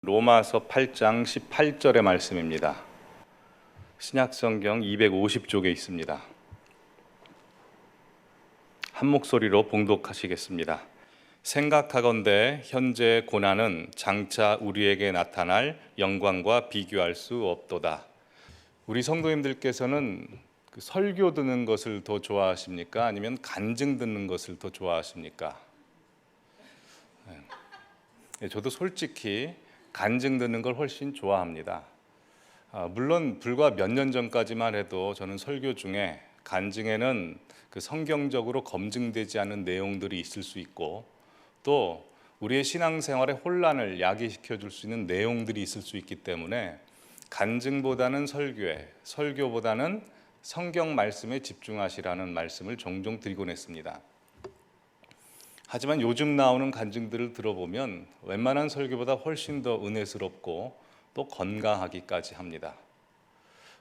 로마서 8장 18절의 말씀입니다. 신약성경 250쪽에 있습니다. 한 목소리로 봉독하시겠습니다. 생각하건대 현재 고난은 장차 우리에게 나타날 영광과 비교할 수 없도다. 우리 성도님들께서는 설교 듣는 것을 더 좋아하십니까? 아니면 간증 듣는 것을 더 좋아하십니까? 저도 솔직히 간증 듣는 걸 훨씬 좋아합니다. 물론 불과 몇 년 전까지만 해도 저는 설교 중에 간증에는 성경적으로 검증되지 않은 내용들이 있을 수 있고 또 우리의 신앙생활의 혼란을 야기시켜 줄 수 있는 내용들이 있을 수 있기 때문에 간증보다는 설교에, 설교보다는 성경 말씀에 집중하시라는 말씀을 종종 드리곤 했습니다. 하지만 요즘 나오는 간증들을 들어보면 웬만한 설교보다 훨씬 더 은혜스럽고 또 건강하기까지 합니다.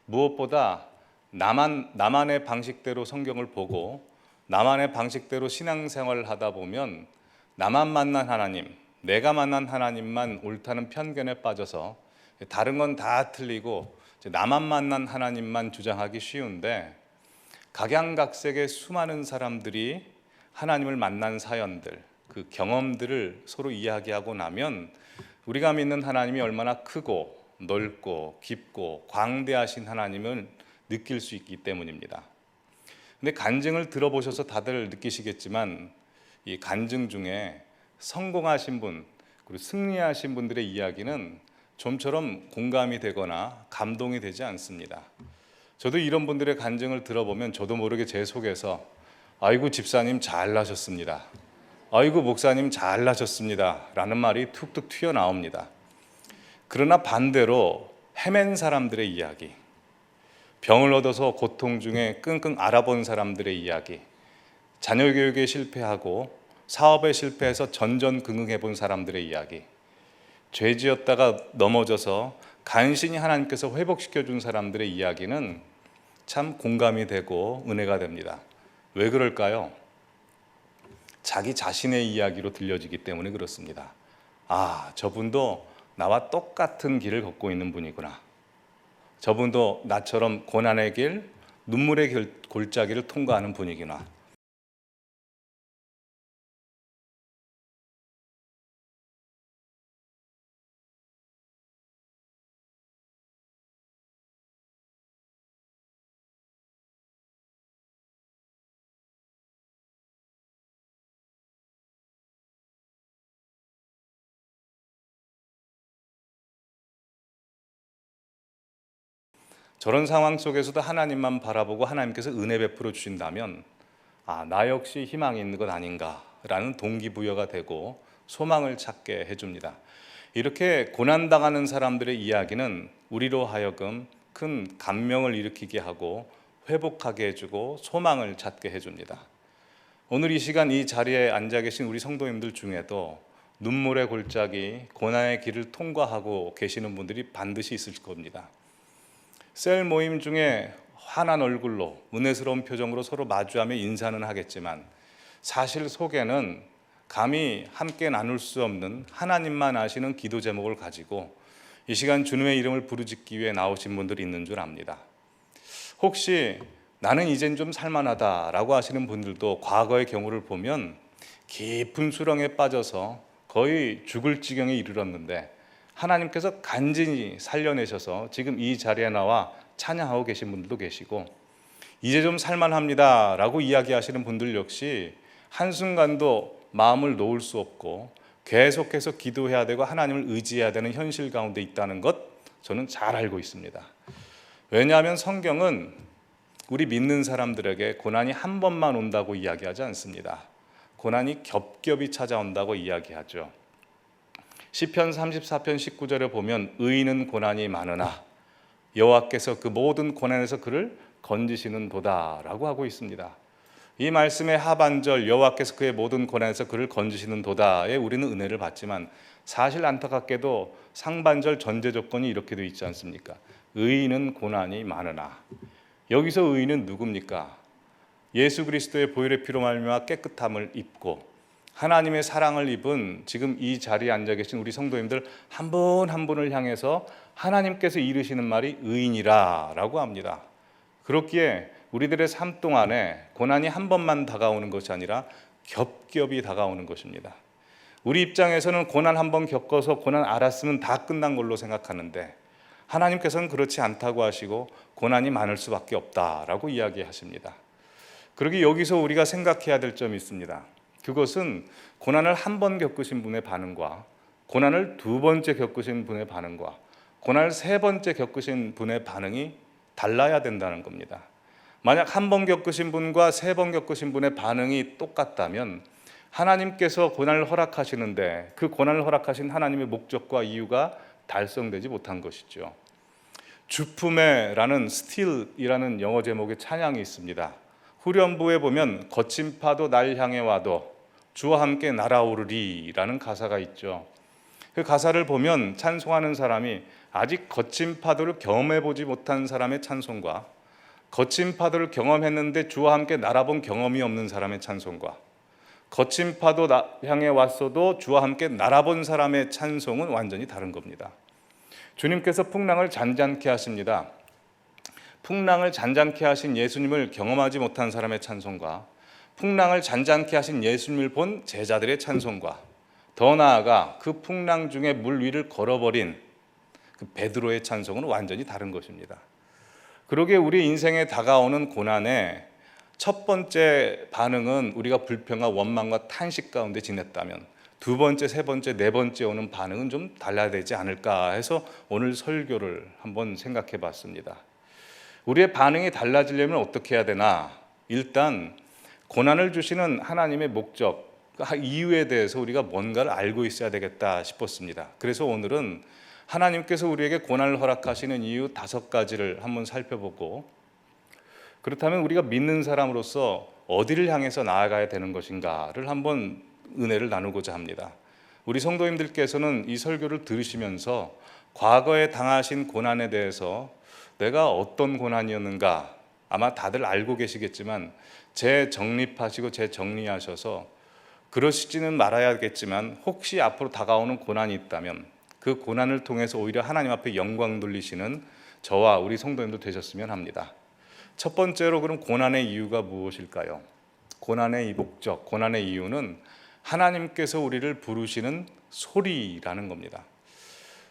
무엇보다 나만의 방식대로 성경을 보고 나만의 방식대로 신앙생활을 하다 보면 나만 만난 하나님, 내가 만난 하나님만 옳다는 편견에 빠져서 다른 건 다 틀리고 나만 만난 하나님만 주장하기 쉬운데 각양각색의 수많은 사람들이 하나님을 만난 사연들, 그 경험들을 서로 이야기하고 나면 우리가 믿는 하나님이 얼마나 크고 넓고 깊고 광대하신 하나님을 느낄 수 있기 때문입니다. 근데 간증을 들어보셔서 다들 느끼시겠지만 이 간증 중에 성공하신 분 그리고 승리하신 분들의 이야기는 좀처럼 공감이 되거나 감동이 되지 않습니다. 저도 이런 분들의 간증을 들어보면 저도 모르게 제 속에서 아이고 집사님 잘나셨습니다. 아이고 목사님 잘나셨습니다. 라는 말이 툭툭 튀어나옵니다. 그러나 반대로 헤맨 사람들의 이야기, 병을 얻어서 고통 중에 끙끙 앓아본 사람들의 이야기, 자녀 교육에 실패하고 사업에 실패해서 전전긍긍해 본 사람들의 이야기, 죄 지었다가 넘어져서 간신히 하나님께서 회복시켜 준 사람들의 이야기는 참 공감이 되고 은혜가 됩니다. 왜 그럴까요? 자기 자신의 이야기로 들려지기 때문에 그렇습니다. 아, 저분도 나와 똑같은 길을 걷고 있는 분이구나. 저분도 나처럼 고난의 길, 눈물의 골짜기를 통과하는 분이구나. 저런 상황 속에서도 하나님만 바라보고 하나님께서 은혜 베풀어 주신다면 아, 나 역시 희망이 있는 것 아닌가라는 동기부여가 되고 소망을 찾게 해줍니다. 이렇게 고난당하는 사람들의 이야기는 우리로 하여금 큰 감명을 일으키게 하고 회복하게 해주고 소망을 찾게 해줍니다. 오늘 이 시간 이 자리에 앉아 계신 우리 성도님들 중에도 눈물의 골짜기, 고난의 길을 통과하고 계시는 분들이 반드시 있을 겁니다. 셀 모임 중에 환한 얼굴로 은혜스러운 표정으로 서로 마주하며 인사는 하겠지만 사실 속에는 감히 함께 나눌 수 없는 하나님만 아시는 기도 제목을 가지고 이 시간 주님의 이름을 부르짖기 위해 나오신 분들이 있는 줄 압니다. 혹시 나는 이젠 좀 살만하다라고 하시는 분들도 과거의 경우를 보면 깊은 수렁에 빠져서 거의 죽을 지경에 이르렀는데 하나님께서 간신히 살려내셔서 지금 이 자리에 나와 찬양하고 계신 분들도 계시고 이제 좀 살만합니다 라고 이야기하시는 분들 역시 한순간도 마음을 놓을 수 없고 계속해서 기도해야 되고 하나님을 의지해야 되는 현실 가운데 있다는 것 저는 잘 알고 있습니다. 왜냐하면 성경은 우리 믿는 사람들에게 고난이 한 번만 온다고 이야기하지 않습니다. 고난이 겹겹이 찾아온다고 이야기하죠. 시편 34편 19절에 보면 의인은 고난이 많으나 여호와께서 그 모든 고난에서 그를 건지시는 도다라고 하고 있습니다. 이 말씀의 하반절 여호와께서 그의 모든 고난에서 그를 건지시는 도다에 우리는 은혜를 받지만 사실 안타깝게도 상반절 전제 조건이 이렇게 되어 있지 않습니까? 의인은 고난이 많으나. 여기서 의인은 누굽니까? 예수 그리스도의 보혈의 피로 말미암아 깨끗함을 입고 하나님의 사랑을 입은 지금 이 자리에 앉아 계신 우리 성도님들 한 분 한 분을 향해서 하나님께서 이르시는 말이 의인이라 라고 합니다. 그렇기에 우리들의 삶 동안에 고난이 한 번만 다가오는 것이 아니라 겹겹이 다가오는 것입니다. 우리 입장에서는 고난 한 번 겪어서 고난 알았으면 다 끝난 걸로 생각하는데 하나님께서는 그렇지 않다고 하시고 고난이 많을 수밖에 없다라고 이야기하십니다. 그러기 여기서 우리가 생각해야 될 점이 있습니다. 그것은 고난을 한 번 겪으신 분의 반응과 고난을 두 번째 겪으신 분의 반응과 고난을 세 번째 겪으신 분의 반응이 달라야 된다는 겁니다. 만약 한 번 겪으신 분과 세 번 겪으신 분의 반응이 똑같다면 하나님께서 고난을 허락하시는데 그 고난을 허락하신 하나님의 목적과 이유가 달성되지 못한 것이죠. 주품에라는 스틸이라는 영어 제목의 찬양이 있습니다. 후렴부에 보면 거친 파도 날 향해 와도 주와 함께 날아오르리 라는 가사가 있죠. 그 가사를 보면 찬송하는 사람이 아직 거친 파도를 경험해보지 못한 사람의 찬송과 거친 파도를 경험했는데 주와 함께 날아본 경험이 없는 사람의 찬송과 거친 파도 향해 왔어도 주와 함께 날아본 사람의 찬송은 완전히 다른 겁니다. 주님께서 풍랑을 잔잔케 하십니다. 풍랑을 잔잔케 하신 예수님을 경험하지 못한 사람의 찬송과 풍랑을 잔잔케 하신 예수님을 본 제자들의 찬송과 더 나아가 그 풍랑 중에 물 위를 걸어버린 그 베드로의 찬송은 완전히 다른 것입니다. 그러기에 우리 인생에 다가오는 고난의 첫 번째 반응은 우리가 불평과 원망과 탄식 가운데 지냈다면 두 번째, 세 번째, 네 번째 오는 반응은 좀 달라야 되지 않을까 해서 오늘 설교를 한번 생각해 봤습니다. 우리의 반응이 달라지려면 어떻게 해야 되나? 일단 고난을 주시는 하나님의 목적, 이유에 대해서 우리가 뭔가를 알고 있어야 되겠다 싶었습니다. 그래서 오늘은 하나님께서 우리에게 고난을 허락하시는 이유 5가지를 한번 살펴보고, 그렇다면 우리가 믿는 사람으로서 어디를 향해서 나아가야 되는 것인가를 한번 은혜를 나누고자 합니다. 우리 성도님들께서는 이 설교를 들으시면서 과거에 당하신 고난에 대해서 내가 어떤 고난이었는가 아마 다들 알고 계시겠지만 재정립하시고 재정리하셔서 그러시지는 말아야겠지만 혹시 앞으로 다가오는 고난이 있다면 그 고난을 통해서 오히려 하나님 앞에 영광 돌리시는 저와 우리 성도님도 되셨으면 합니다. 첫 번째로 그럼 고난의 이유가 무엇일까요? 고난의 이 목적, 고난의 이유는 하나님께서 우리를 부르시는 소리라는 겁니다.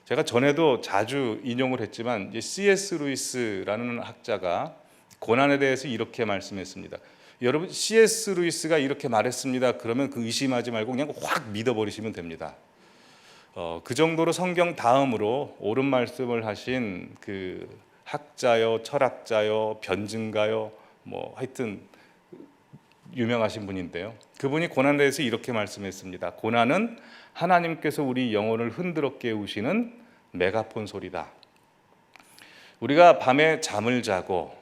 제가 전에도 자주 인용을 했지만 C.S. 루이스라는 학자가 고난에 대해서 이렇게 말씀했습니다. 여러분 C.S. 루이스가 이렇게 말했습니다. 그러면 그 의심하지 말고 그냥 확 믿어버리시면 됩니다. 그 정도로 성경 다음으로 옳은 말씀을 하신 그 학자요, 철학자요, 변증가요, 뭐 하여튼 유명하신 분인데요. 그분이 고난에 대해서 이렇게 말씀했습니다. 고난은 하나님께서 우리 영혼을 흔들어 깨우시는 메가폰 소리다. 우리가 밤에 잠을 자고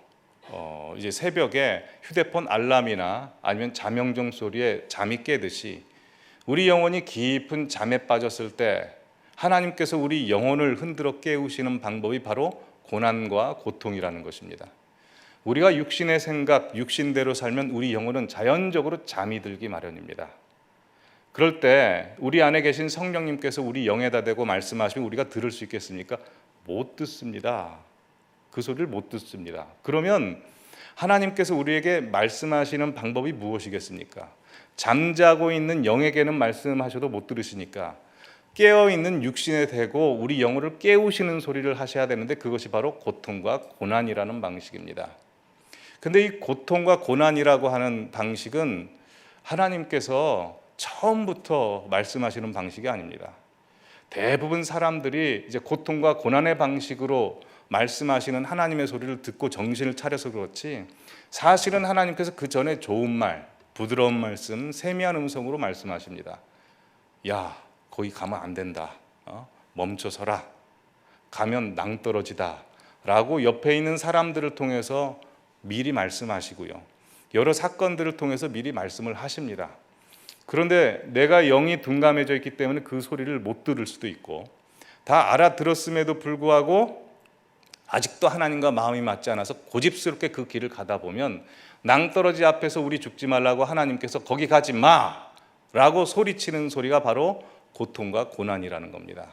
이제 새벽에 휴대폰 알람이나 아니면 잠영정 소리에 잠이 깨듯이 우리 영혼이 깊은 잠에 빠졌을 때 하나님께서 우리 영혼을 흔들어 깨우시는 방법이 바로 고난과 고통이라는 것입니다. 우리가 육신의 생각, 육신대로 살면 우리 영혼은 자연적으로 잠이 들기 마련입니다. 그럴 때 우리 안에 계신 성령님께서 우리 영에다 대고 말씀하시면 우리가 들을 수 있겠습니까? 못 듣습니다. 그 소리를 못 듣습니다. 그러면 하나님께서 우리에게 말씀하시는 방법이 무엇이겠습니까? 잠자고 있는 영에게는 말씀하셔도 못 들으시니까 깨어있는 육신에 대고 우리 영혼을 깨우시는 소리를 하셔야 되는데 그것이 바로 고통과 고난이라는 방식입니다. 근데 이 고통과 고난이라고 하는 방식은 하나님께서 처음부터 말씀하시는 방식이 아닙니다. 대부분 사람들이 이제 고통과 고난의 방식으로 말씀하시는 하나님의 소리를 듣고 정신을 차려서 그렇지 사실은 하나님께서 그 전에 좋은 말, 부드러운 말씀, 세미한 음성으로 말씀하십니다. 야, 거기 가면 안 된다. 멈춰서라. 가면 낭떠러지다. 라고 옆에 있는 사람들을 통해서 미리 말씀하시고요. 여러 사건들을 통해서 미리 말씀을 하십니다. 그런데 내가 영이 둔감해져 있기 때문에 그 소리를 못 들을 수도 있고 다 알아들었음에도 불구하고 아직도 하나님과 마음이 맞지 않아서 고집스럽게 그 길을 가다 보면 낭떠러지 앞에서 우리 죽지 말라고 하나님께서 거기 가지 마 라고 소리치는 소리가 바로 고통과 고난이라는 겁니다.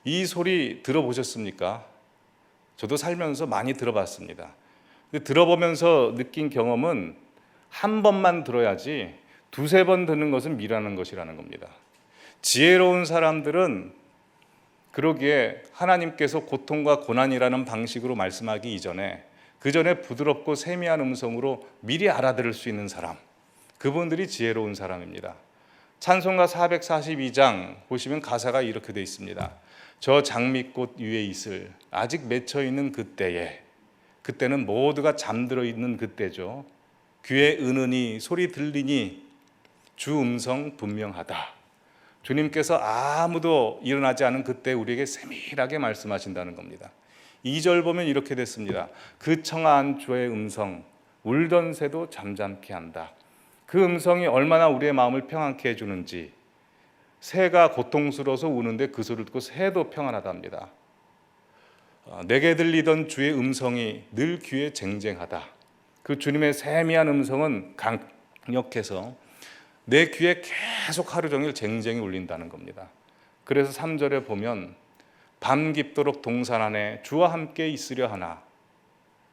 이 소리 들어보셨습니까? 저도 살면서 많이 들어봤습니다. 근데 들어보면서 느낀 경험은 한 번만 들어야지 두세 번 듣는 것은 미라는 것이라는 겁니다. 지혜로운 사람들은 그러기에 하나님께서 고통과 고난이라는 방식으로 말씀하기 이전에 그 전에 부드럽고 세미한 음성으로 미리 알아들을 수 있는 사람, 그분들이 지혜로운 사람입니다. 찬송가 442장 보시면 가사가 이렇게 되어 있습니다. 저 장미꽃 위에 있을 아직 맺혀 있는 그때에, 그때는 모두가 잠들어 있는 그때죠. 귀에 은은히 소리 들리니 주 음성 분명하다. 주님께서 아무도 일어나지 않은 그때 우리에게 세밀하게 말씀하신다는 겁니다. 2절 보면 이렇게 됐습니다. 그 청아한 주의 음성 울던 새도 잠잠케 한다. 그 음성이 얼마나 우리의 마음을 평안케 해주는지, 새가 고통스러워서 우는데 그 소리를 듣고 새도 평안하답니다. 내게 들리던 주의 음성이 늘 귀에 쟁쟁하다. 그 주님의 세미한 음성은 강력해서 내 귀에 계속 하루 종일 쟁쟁이 울린다는 겁니다. 그래서 3절에 보면 밤 깊도록 동산 안에 주와 함께 있으려 하나.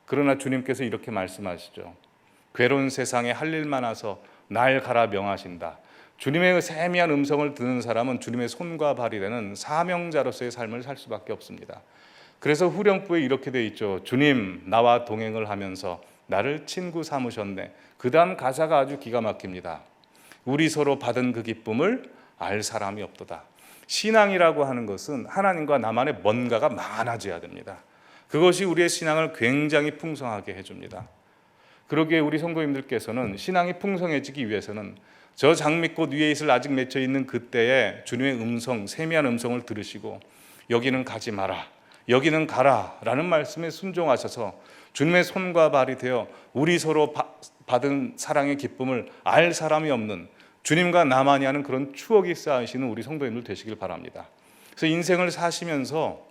그러나 주님께서 이렇게 말씀하시죠. 괴로운 세상에 할 일 많아서 날 가라 명하신다. 주님의 세미한 음성을 듣는 사람은 주님의 손과 발이 되는 사명자로서의 삶을 살 수밖에 없습니다. 그래서 후렴구에 이렇게 돼 있죠. 주님 나와 동행을 하면서 나를 친구 삼으셨네. 그 다음 가사가 아주 기가 막힙니다. 우리 서로 받은 그 기쁨을 알 사람이 없도다. 신앙이라고 하는 것은 하나님과 나만의 뭔가가 많아져야 됩니다. 그것이 우리의 신앙을 굉장히 풍성하게 해줍니다. 그러기에 우리 성도님들께서는 신앙이 풍성해지기 위해서는 저 장미꽃 위에 있을 아직 맺혀 있는 그때에 주님의 음성, 세미한 음성을 들으시고 여기는 가지 마라, 여기는 가라 라는 말씀에 순종하셔서 주님의 손과 발이 되어 우리 서로 받은 사랑의 기쁨을 알 사람이 없는, 주님과 나만이 하는 그런 추억이 쌓이시는 우리 성도님들 되시길 바랍니다. 그래서 인생을 사시면서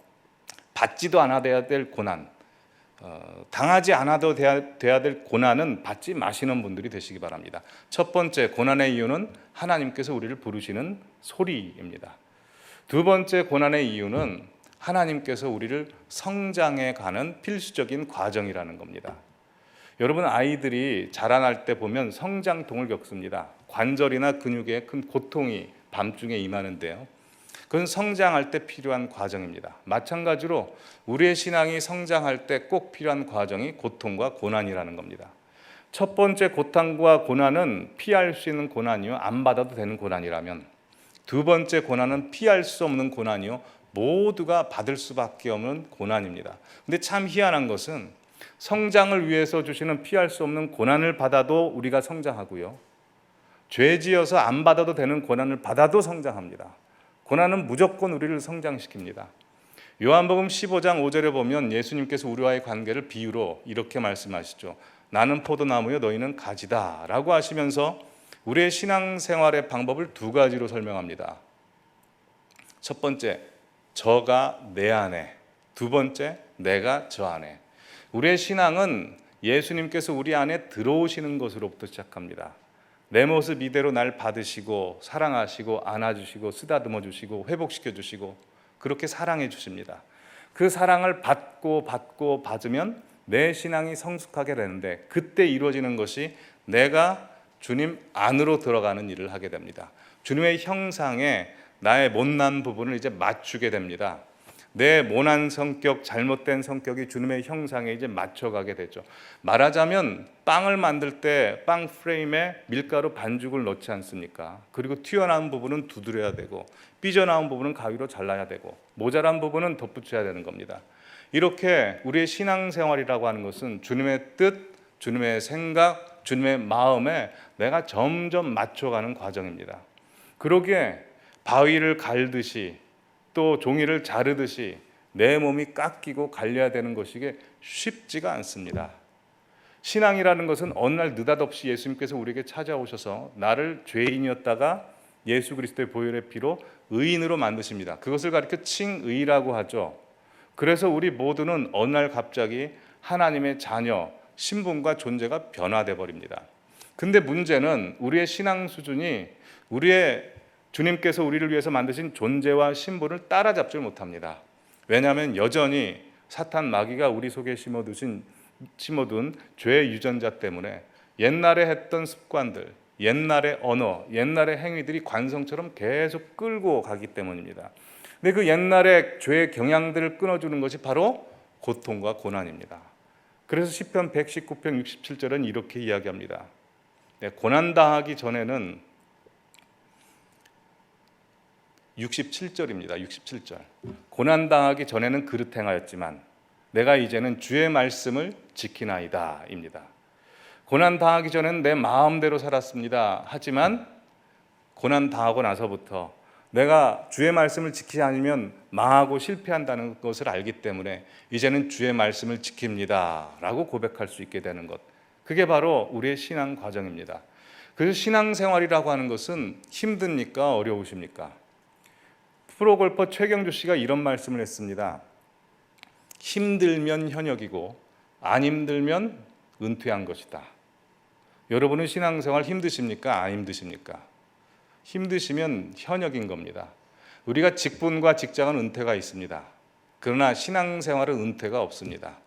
받지도 않아야 될 고난, 당하지 않아도 돼야 될 고난은 받지 마시는 분들이 되시기 바랍니다. 첫 번째 고난의 이유는 하나님께서 우리를 부르시는 소리입니다. 두 번째 고난의 이유는 하나님께서 우리를 성장해 가는 필수적인 과정이라는 겁니다. 여러분, 아이들이 자라날 때 보면 성장통을 겪습니다. 관절이나 근육에 큰 고통이 밤중에 임하는데요. 그건 성장할 때 필요한 과정입니다. 마찬가지로 우리의 신앙이 성장할 때 꼭 필요한 과정이 고통과 고난이라는 겁니다. 첫 번째 고통과 고난은 피할 수 있는 고난이요, 안 받아도 되는 고난이라면, 두 번째 고난은 피할 수 없는 고난이요, 모두가 받을 수밖에 없는 고난입니다. 근데 참 희한한 것은 성장을 위해서 주시는 피할 수 없는 고난을 받아도 우리가 성장하고요, 죄 지어서 안 받아도 되는 고난을 받아도 성장합니다. 고난은 무조건 우리를 성장시킵니다. 요한복음 15장 5절에 보면 예수님께서 우리와의 관계를 비유로 이렇게 말씀하시죠. 나는 포도나무요 너희는 가지다 라고 하시면서 우리의 신앙생활의 방법을 두 가지로 설명합니다. 첫 번째, 저가 내 안에. 두 번째, 내가 저 안에. 우리의 신앙은 예수님께서 우리 안에 들어오시는 것으로부터 시작합니다. 내 모습 이대로 날 받으시고 사랑하시고 안아주시고 쓰다듬어 주시고 회복시켜 주시고 그렇게 사랑해 주십니다. 그 사랑을 받으면 내 신앙이 성숙하게 되는데, 그때 이루어지는 것이 내가 주님 안으로 들어가는 일을 하게 됩니다. 주님의 형상에 나의 못난 부분을 이제 맞추게 됩니다. 내 모난 성격, 잘못된 성격이 주님의 형상에 이제 맞춰가게 되죠. 말하자면 빵을 만들 때 빵 프레임에 밀가루 반죽을 넣지 않습니까? 그리고 튀어나온 부분은 두드려야 되고 삐져나온 부분은 가위로 잘라야 되고 모자란 부분은 덧붙여야 되는 겁니다. 이렇게 우리의 신앙생활이라고 하는 것은 주님의 뜻, 주님의 생각, 주님의 마음에 내가 점점 맞춰가는 과정입니다. 그러기에 바위를 갈듯이 또 종이를 자르듯이 내 몸이 깎이고 갈려야 되는 것이 쉽지가 않습니다. 신앙이라는 것은 어느 날 느닷없이 예수님께서 우리에게 찾아오셔서 나를 죄인이었다가 예수 그리스도의 보혈의 피로 의인으로 만드십니다. 그것을 가리켜 칭의라고 하죠. 그래서 우리 모두는 어느 날 갑자기 하나님의 자녀, 신분과 존재가 변화돼 버립니다. 근데 문제는 우리의 신앙 수준이 우리의 주님께서 우리를 위해서 만드신 존재와 신분을 따라잡지 못합니다. 왜냐하면 여전히 사탄 마귀가 우리 속에 심어둔 죄의 유전자 때문에 옛날에 했던 습관들, 옛날의 언어, 옛날의 행위들이 관성처럼 계속 끌고 가기 때문입니다. 근데 그 옛날의 죄의 경향들을 끊어주는 것이 바로 고통과 고난입니다. 그래서 시편 119편 67절은 이렇게 이야기합니다. 고난당하기 전에는 67절입니다. 67절. 고난당하기 전에는 그릇 행하였지만 내가 이제는 주의 말씀을 지키나이다 입니다. 고난당하기 전에는 내 마음대로 살았습니다. 하지만 고난당하고 나서부터 내가 주의 말씀을 지키지 않으면 망하고 실패한다는 것을 알기 때문에 이제는 주의 말씀을 지킵니다 라고 고백할 수 있게 되는 것, 그게 바로 우리의 신앙 과정입니다. 그래서 신앙생활이라고 하는 것은 힘듭니까? 어려우십니까? 프로골퍼 최경주 씨가 이런 말씀을 했습니다. 힘들면 현역이고 안 힘들면 은퇴한 것이다. 여러분은 신앙생활 힘드십니까? 안 힘드십니까? 힘드시면 현역인 겁니다. 우리가 직분과 직장은 은퇴가 있습니다. 그러나 신앙생활은 은퇴가 없습니다.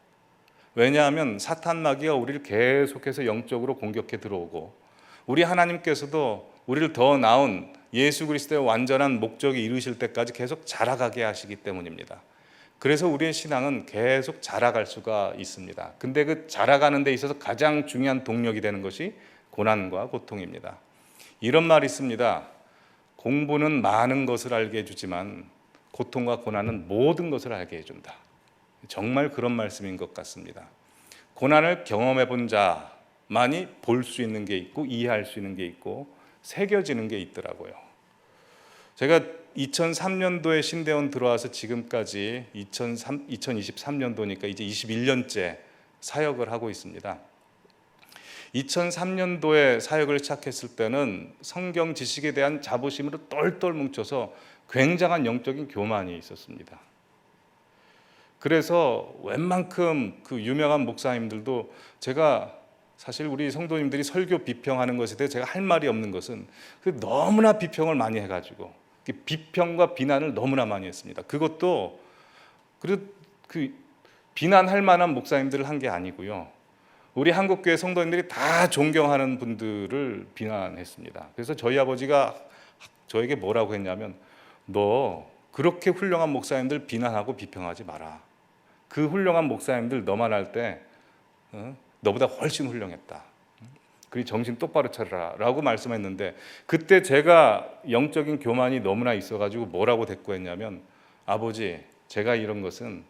왜냐하면 사탄 마귀가 우리를 계속해서 영적으로 공격해 들어오고 우리 하나님께서도 우리를 더 나은 예수 그리스도의 완전한 목적에 이르실 때까지 계속 자라가게 하시기 때문입니다. 그래서 우리의 신앙은 계속 자라갈 수가 있습니다. 근데 그 자라가는 데 있어서 가장 중요한 동력이 되는 것이 고난과 고통입니다. 이런 말이 있습니다. 공부는 많은 것을 알게 해주지만 고통과 고난은 모든 것을 알게 해준다. 정말 그런 말씀인 것 같습니다. 고난을 경험해 본 자만이 볼 수 있는 게 있고 이해할 수 있는 게 있고 새겨지는 게 있더라고요. 제가 2003년도에 신대원 들어와서 지금까지 2023년도니까 이제 21년째 사역을 하고 있습니다. 2003년도에 사역을 시작했을 때는 성경 지식에 대한 자부심으로 똘똘 뭉쳐서 굉장한 영적인 교만이 있었습니다. 그래서 웬만큼 그 유명한 목사님들도 제가 사실 우리 성도님들이 설교 비평하는 것에 대해 제가 할 말이 없는 것은 너무나 비평을 많이 해가지고 비평과 비난을 너무나 많이 했습니다. 그것도 그 비난할 만한 목사님들을 한 게 아니고요. 우리 한국교회 성도님들이 다 존경하는 분들을 비난했습니다. 그래서 저희 아버지가 저에게 뭐라고 했냐면 너 그렇게 훌륭한 목사님들 비난하고 비평하지 마라. 그 훌륭한 목사님들 너만 할 때 너보다 훨씬 훌륭했다. 그리 정신 똑바로 차려라 라고 말씀했는데 그때 제가 영적인 교만이 너무나 있어가지고 뭐라고 대꾸했냐면 아버지 제가 이런 것은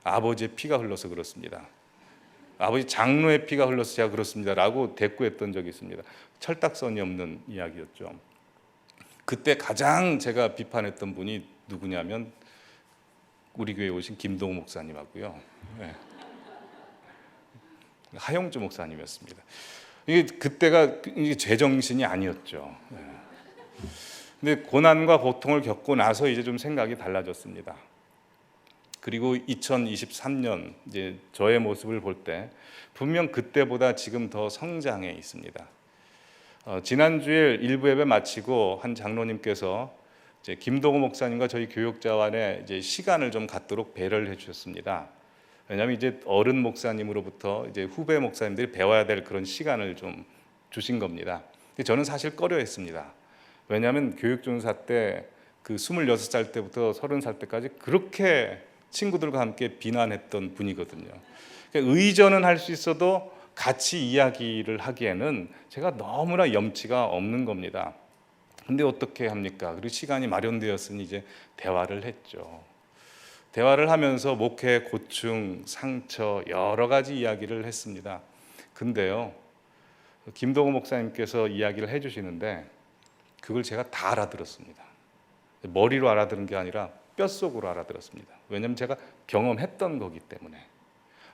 아버지의 피가 흘러서 그렇습니다. 아버지 장로의 피가 흘러서 제가 그렇습니다 라고 대꾸했던 적이 있습니다. 철딱선이 없는 이야기였죠. 그때 가장 제가 비판했던 분이 누구냐면 우리 교회에 오신 김동우 목사님하고요. 네. 하영주 목사님이었습니다. 그때가 제정신이 아니었죠. 네. 근데 고난과 고통을 겪고 나서 이제 좀 생각이 달라졌습니다. 그리고 2023년 이제 저의 모습을 볼 때 분명 그때보다 지금 더 성장해 있습니다. 지난주에 일부 예배 마치고 한 장로님께서 이제 김동호 목사님과 저희 교육자원에 이제 시간을 좀 갖도록 배려를 해주셨습니다. 왜냐하면 이제 어른 목사님으로부터 이제 후배 목사님들이 배워야 될 그런 시간을 좀 주신 겁니다. 근데 저는 사실 꺼려했습니다. 왜냐하면 교육전사 때 그 26살 때부터 30살 때까지 그렇게 친구들과 함께 비난했던 분이거든요. 그러니까 의전은 할 수 있어도 같이 이야기를 하기에는 제가 너무나 염치가 없는 겁니다. 근데 어떻게 합니까? 그리고 시간이 마련되었으니 이제 대화를 했죠. 대화를 하면서 목회, 고충, 상처 여러 가지 이야기를 했습니다. 근데요, 김동호 목사님께서 이야기를 해주시는데 그걸 제가 다 알아들었습니다. 머리로 알아들은 게 아니라 뼛속으로 알아들었습니다. 왜냐하면 제가 경험했던 거기 때문에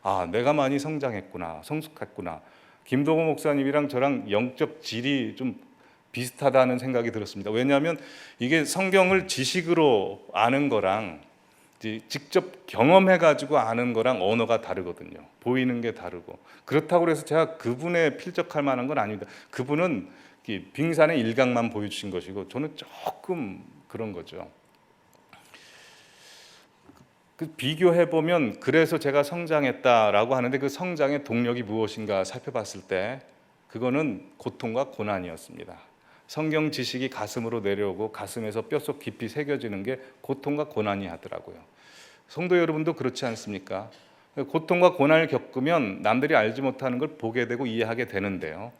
아, 내가 많이 성장했구나, 성숙했구나. 김동호 목사님이랑 저랑 영적 질이 좀 비슷하다는 생각이 들었습니다. 왜냐하면 이게 성경을 지식으로 아는 거랑 이제 직접 경험해가지고 아는 거랑 언어가 다르거든요. 보이는 게 다르고. 그렇다고 해서 제가 그분에 필적할 만한 건 아닙니다. 그분은 빙산의 일각만 보여주신 것이고 저는 조금 그런 거죠. 그 비교해 보면 그래서 제가 성장했다라고 하는데 그 성장의 동력이 무엇인가 살펴봤을 때 그거는 고통과 고난이었습니다. 성경 지식이 가슴으로 내려오고 가슴에서 뼛속 깊이 새겨지는 게 고통과 고난이 하더라고요. 성도 여러분도 그렇지 않습니까? 고통과 고난을 겪으면 남들이 알지 못하는 걸 보게 되고 이해하게 되는데요.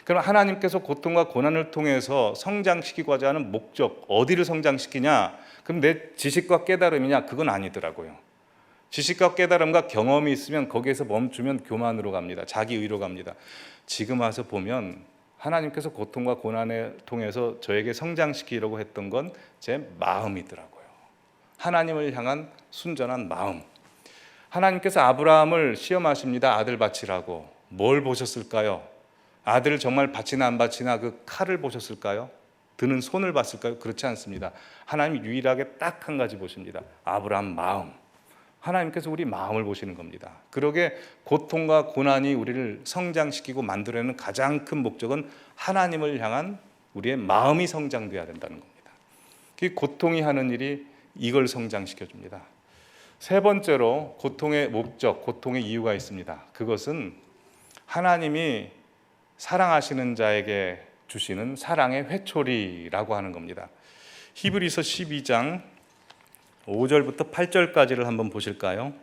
그럼 하나님께서 고통과 고난을 통해서 성장시키고자 하는 목적, 어디를 성장시키냐? 그럼 내 지식과 깨달음이냐? 그건 아니더라고요. 지식과 깨달음과 경험이 있으면 거기에서 멈추면 교만으로 갑니다. 자기 의로 갑니다. 지금 와서 보면 하나님께서 고통과 고난을 통해서 저에게 성장시키려고 했던 건 제 마음이더라고요. 하나님을 향한 순전한 마음. 하나님께서 아브라함을 시험하십니다. 아들 바치라고. 뭘 보셨을까요? 아들을 정말 바치나 안 바치나 그 칼을 보셨을까요? 드는 손을 봤을까요? 그렇지 않습니다. 하나님이 유일하게 딱 한 가지 보십니다. 아브라함 마음. 하나님께서 우리 마음을 보시는 겁니다. 그러게 고통과 고난이 우리를 성장시키고 만들어내는 가장 큰 목적은 하나님을 향한 우리의 마음이 성장돼야 된다는 겁니다. 그 고통이 하는 일이 이걸 성장시켜 줍니다. 세 번째로 고통의 목적, 고통의 이유가 있습니다. 그것은 하나님이 사랑하시는 자에게 주시는 사랑의 회초리라고 하는 겁니다. 히브리서 12장 5절부터 8절까지를 한번 보실까요?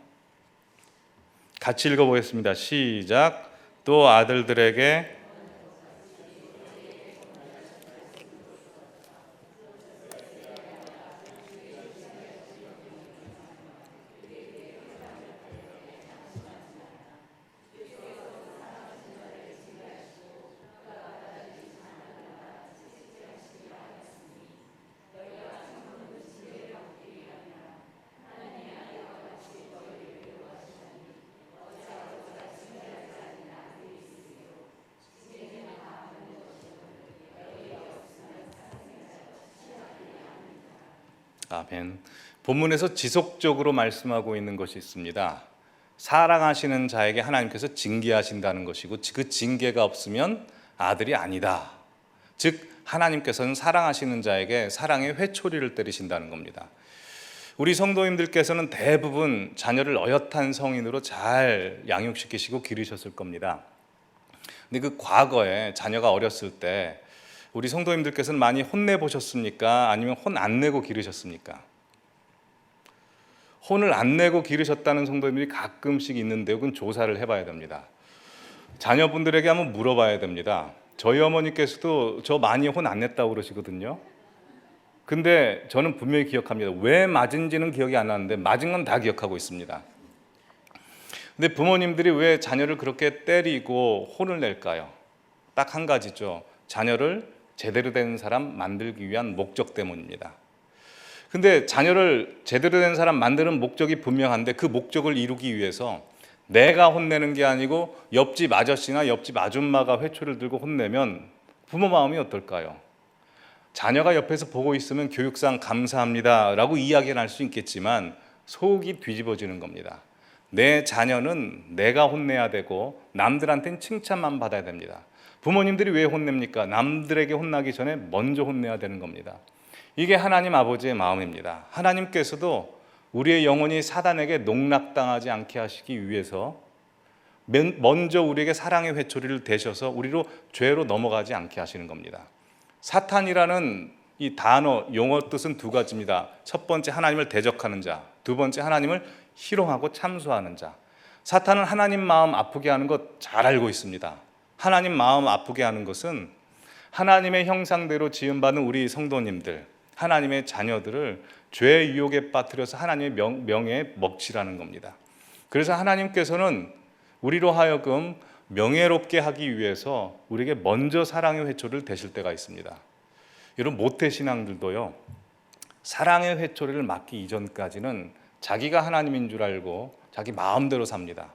같이 읽어보겠습니다. 시작. 또 아들들에게 아멘. 본문에서 지속적으로 말씀하고 있는 것이 있습니다. 사랑하시는 자에게 하나님께서 징계하신다는 것이고 그 징계가 없으면 아들이 아니다. 즉 하나님께서는 사랑하시는 자에게 사랑의 회초리를 때리신다는 겁니다. 우리 성도님들께서는 대부분 자녀를 어엿한 성인으로 잘 양육시키시고 기르셨을 겁니다. 근데 그 과거에 자녀가 어렸을 때 우리 성도님들께서는 많이 혼내보셨습니까? 아니면 혼 안 내고 기르셨습니까? 혼을 안 내고 기르셨다는 성도님들이 가끔씩 있는데요. 그건 조사를 해봐야 됩니다. 자녀분들에게 한번 물어봐야 됩니다. 저희 어머니께서도 저 많이 혼 안 냈다고 그러시거든요. 근데 저는 분명히 기억합니다. 왜 맞은지는 기억이 안 나는데 맞은 건 다 기억하고 있습니다. 근데 부모님들이 왜 자녀를 그렇게 때리고 혼을 낼까요? 딱 한 가지죠. 자녀를 제대로 된 사람 만들기 위한 목적 때문입니다. 근데 자녀를 제대로 된 사람 만드는 목적이 분명한데 그 목적을 이루기 위해서 내가 혼내는 게 아니고 옆집 아저씨나 옆집 아줌마가 회초리를 들고 혼내면 부모 마음이 어떨까요? 자녀가 옆에서 보고 있으면 교육상 감사합니다 라고 이야기는 할 수 있겠지만 속이 뒤집어지는 겁니다. 내 자녀는 내가 혼내야 되고 남들한테는 칭찬만 받아야 됩니다. 부모님들이 왜 혼냅니까? 남들에게 혼나기 전에 먼저 혼내야 되는 겁니다. 이게 하나님 아버지의 마음입니다. 하나님께서도 우리의 영혼이 사단에게 농락당하지 않게 하시기 위해서 먼저 우리에게 사랑의 회초리를 대셔서 우리로 죄로 넘어가지 않게 하시는 겁니다. 사탄이라는 이 단어, 용어 뜻은 두 가지입니다. 첫 번째 하나님을 대적하는 자, 두 번째 하나님을 희롱하고 참소하는 자. 사탄은 하나님 마음 아프게 하는 것 잘 알고 있습니다. 하나님 마음 아프게 하는 것은 하나님의 형상대로 지음받은 우리 성도님들, 하나님의 자녀들을 죄의 유혹에 빠뜨려서 하나님의 명예에 먹칠하는 겁니다. 그래서 하나님께서는 우리로 하여금 명예롭게 하기 위해서 우리에게 먼저 사랑의 회초리를 대실 때가 있습니다. 이런 모태신앙들도요, 사랑의 회초리를 맞기 이전까지는 자기가 하나님인 줄 알고 자기 마음대로 삽니다.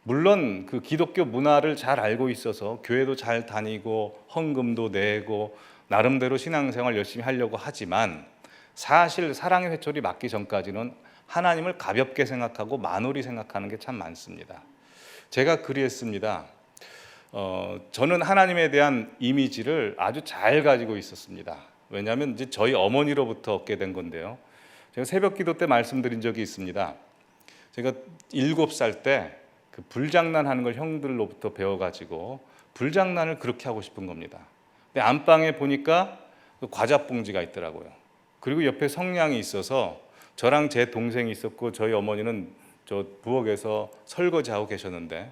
물론 그 기독교 문화를 잘 알고 있어서 교회도 잘 다니고 헌금도 내고 나름대로 신앙생활 열심히 하려고 하지만 사실 사랑의 회초리 맞기 전까지는 하나님을 가볍게 생각하고 만홀히 생각하는 게 참 많습니다. 제가 그리했습니다. 저는 하나님에 대한 이미지를 아주 잘 가지고 있었습니다. 왜냐하면 이제 저희 어머니로부터 얻게 된 건데요. 제가 새벽 기도 때 말씀드린 적이 있습니다. 제가 7살 때 그 불장난하는 걸 형들로부터 배워가지고 불장난을 그렇게 하고 싶은 겁니다. 근데 안방에 보니까 그 과자 봉지가 있더라고요. 그리고 옆에 성냥이 있어서 저랑 제 동생이 있었고 저희 어머니는 저 부엌에서 설거지하고 계셨는데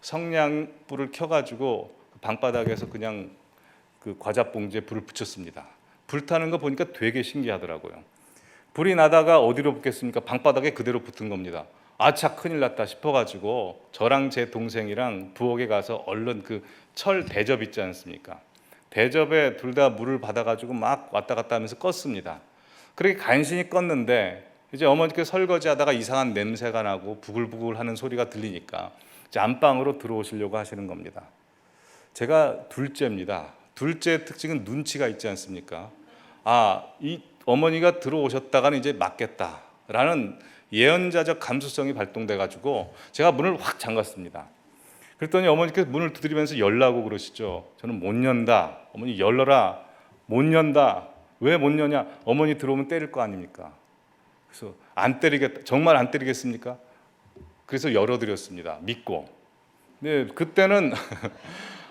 성냥 불을 켜가지고 방바닥에서 그냥 그 과자 봉지에 불을 붙였습니다. 불타는 거 보니까 되게 신기하더라고요. 불이 나다가 어디로 붙겠습니까? 방바닥에 그대로 붙은 겁니다. 아차 큰일 났다 싶어가지고 저랑 제 동생이랑 부엌에 가서 얼른 그 철 대접 있지 않습니까? 대접에 둘 다 물을 받아가지고 막 왔다 갔다 하면서 껐습니다. 그렇게 간신히 껐는데 이제 어머니께서 설거지하다가 이상한 냄새가 나고 부글부글 하는 소리가 들리니까 이제 안방으로 들어오시려고 하시는 겁니다. 제가 둘째입니다. 둘째의 특징은 눈치가 있지 않습니까? 이 어머니가 들어오셨다가는 이제 맞겠다라는 예언자적 감수성이 발동돼 가지고 제가 문을 확 잠갔습니다. 그랬더니 어머니께서 문을 두드리면서 열라고 그러시죠. 저는 못 연다. 어머니 열러라. 못 연다. 왜 못 여냐? 어머니 들어오면 때릴 거 아닙니까? 그래서 안 때리겠다. 정말 안 때리겠습니까? 그래서 열어드렸습니다. 믿고. 근데 그때는